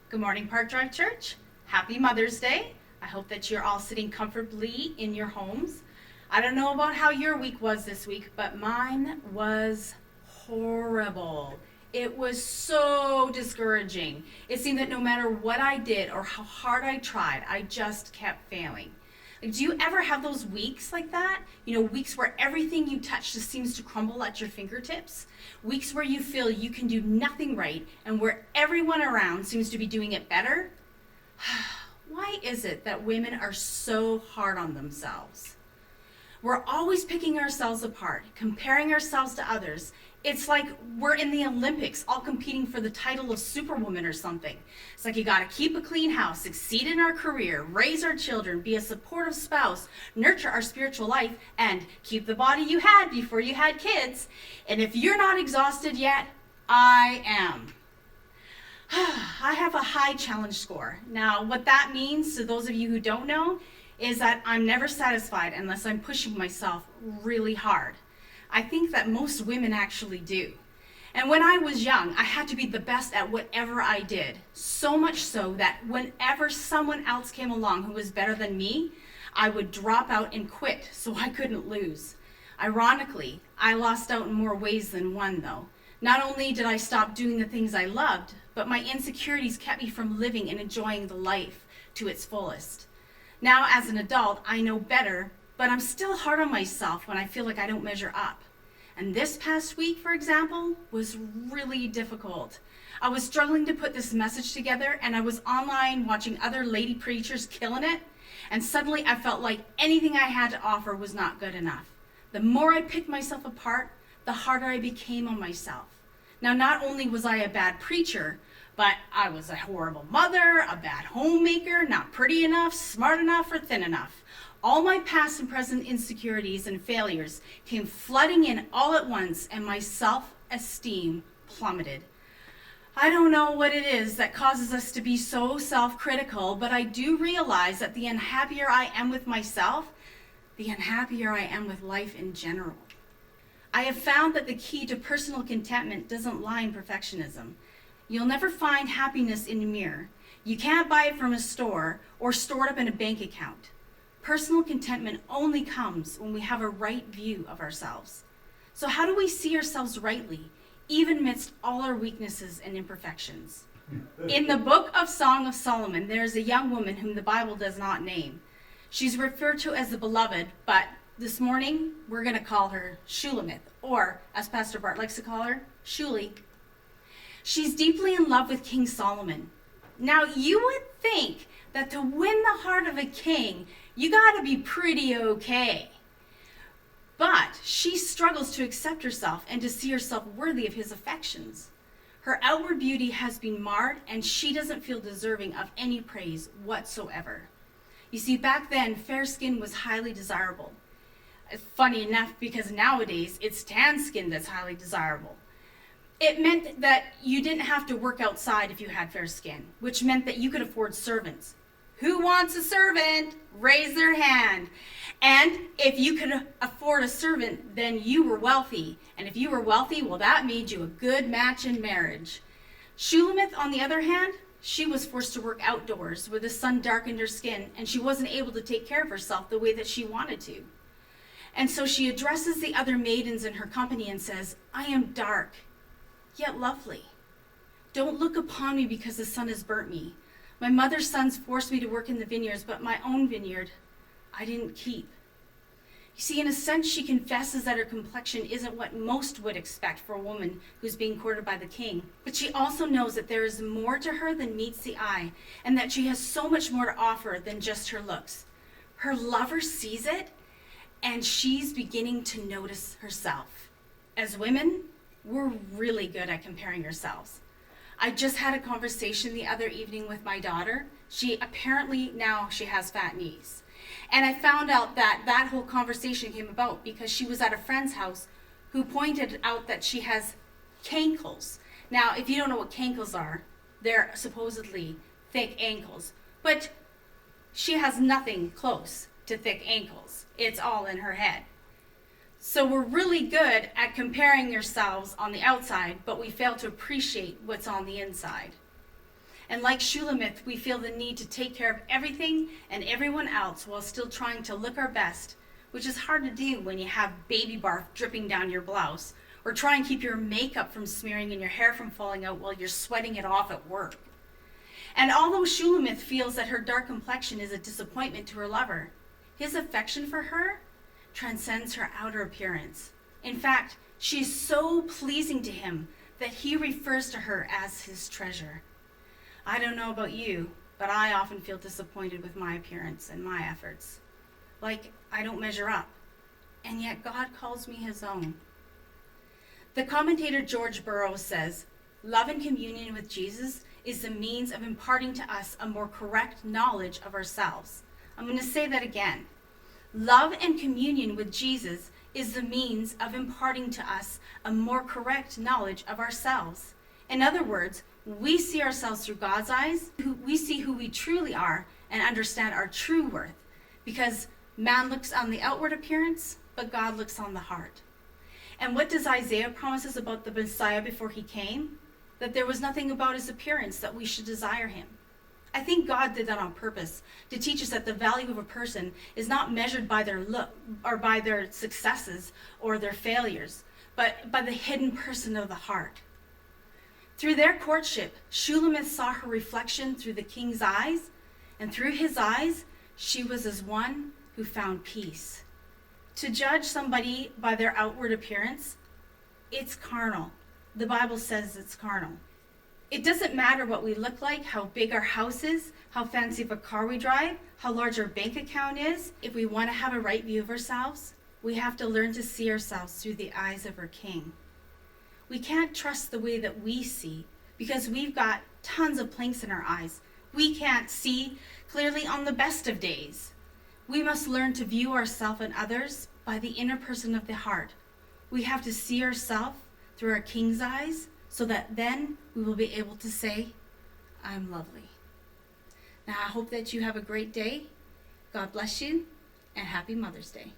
Good morning, Park Drive Church. Happy Mother's Day. I hope that you're all sitting comfortably in your homes. I don't know about how your week was this week, but mine was horrible. It was so discouraging. It seemed that no matter what I did or how hard I tried, I just kept failing. Like, do you ever have those weeks like that? Weeks where everything you touch just seems to crumble at your fingertips? Weeks where you feel you can do nothing right and where everyone around seems to be doing it better? Why is it that women are so hard on themselves? We're always picking ourselves apart, comparing ourselves to others. It's like we're in the Olympics, all competing for the title of Superwoman or something. It's like you gotta keep a clean house, succeed in our career, raise our children, be a supportive spouse, nurture our spiritual life, and keep the body you had before you had kids. And if you're not exhausted yet, I am. I have a high challenge score. Now, what that means, to those of you who don't know, is that I'm never satisfied unless I'm pushing myself really hard. I think that most women actually do. And when I was young, I had to be the best at whatever I did. So much so that whenever someone else came along who was better than me, I would drop out and quit so I couldn't lose. Ironically, I lost out in more ways than one though. Not only did I stop doing the things I loved, but my insecurities kept me from living and enjoying the life to its fullest. Now, as an adult, I know better, but I'm still hard on myself when I feel like I don't measure up. And this past week, for example, was really difficult. I was struggling to put this message together, and I was online watching other lady preachers killing it, and suddenly I felt like anything I had to offer was not good enough. The more I picked myself apart, the harder I became on myself. Now, not only was I a bad preacher, but I was a horrible mother, a bad homemaker, not pretty enough, smart enough, or thin enough. All my past and present insecurities and failures came flooding in all at once, and my self-esteem plummeted. I don't know what it is that causes us to be so self-critical, but I do realize that the unhappier I am with myself, the unhappier I am with life in general. I have found that the key to personal contentment doesn't lie in perfectionism. You'll never find happiness in a mirror. You can't buy it from a store or store it up in a bank account. Personal contentment only comes when we have a right view of ourselves. So how do we see ourselves rightly, even amidst all our weaknesses and imperfections? In the book of Song of Solomon, there is a young woman whom the Bible does not name. She's referred to as the beloved, but this morning we're going to call her Shulamith, or as Pastor Bart likes to call her, Shuli. She's deeply in love with King Solomon. Now, you would think that to win the heart of a king, you gotta be pretty okay. But she struggles to accept herself and to see herself worthy of his affections. Her outward beauty has been marred, and she doesn't feel deserving of any praise whatsoever. You see, back then, fair skin was highly desirable. Funny enough, because nowadays, it's tan skin that's highly desirable. It meant that you didn't have to work outside if you had fair skin, which meant that you could afford servants. Who wants a servant? Raise their hand. And if you could afford a servant, then you were wealthy. And if you were wealthy, well, that made you a good match in marriage. Shulamith, on the other hand, she was forced to work outdoors where the sun darkened her skin, and she wasn't able to take care of herself the way that she wanted to. And so she addresses the other maidens in her company and says, "I am dark, yet lovely. Don't look upon me because the sun has burnt me. My mother's sons forced me to work in the vineyards, but my own vineyard I didn't keep." You see, in a sense, she confesses that her complexion isn't what most would expect for a woman who's being courted by the king. But she also knows that there is more to her than meets the eye, and that she has so much more to offer than just her looks. Her lover sees it, and she's beginning to notice herself. As women, we're really good at comparing ourselves. I just had a conversation the other evening with my daughter. She has fat knees. And I found out that whole conversation came about because she was at a friend's house who pointed out that she has cankles. Now, if you don't know what cankles are, they're supposedly thick ankles. But she has nothing close to thick ankles. It's all in her head. So we're really good at comparing ourselves on the outside, but we fail to appreciate what's on the inside. And like Shulamith, we feel the need to take care of everything and everyone else while still trying to look our best, which is hard to do when you have baby barf dripping down your blouse, or try and keep your makeup from smearing and your hair from falling out while you're sweating it off at work. And although Shulamith feels that her dark complexion is a disappointment to her lover, his affection for her transcends her outer appearance. In fact, she is so pleasing to him that he refers to her as his treasure. I don't know about you, but I often feel disappointed with my appearance and my efforts. Like I don't measure up, and yet God calls me his own. The commentator George Burroughs says, love and communion with Jesus is the means of imparting to us a more correct knowledge of ourselves. I'm going to say that again. Love and communion with Jesus is the means of imparting to us a more correct knowledge of ourselves. In other words, we see ourselves through God's eyes. We see who we truly are and understand our true worth, because man looks on the outward appearance, but God looks on the heart. And what does Isaiah promise us about the Messiah before he came? That there was nothing about his appearance that we should desire him. I think God did that on purpose to teach us that the value of a person is not measured by their look or by their successes or their failures, but by the hidden person of the heart. Through their courtship, Shulamith saw her reflection through the king's eyes, and through his eyes, she was as one who found peace. To judge somebody by their outward appearance, it's carnal. The Bible says it's carnal. It doesn't matter what we look like, how big our house is, how fancy of a car we drive, how large our bank account is. If we want to have a right view of ourselves, we have to learn to see ourselves through the eyes of our King. We can't trust the way that we see because we've got tons of planks in our eyes. We can't see clearly on the best of days. We must learn to view ourselves and others by the inner person of the heart. We have to see ourselves through our King's eyes so that then we will be able to say, I'm lovely. Now I hope that you have a great day. God bless you and happy Mother's Day.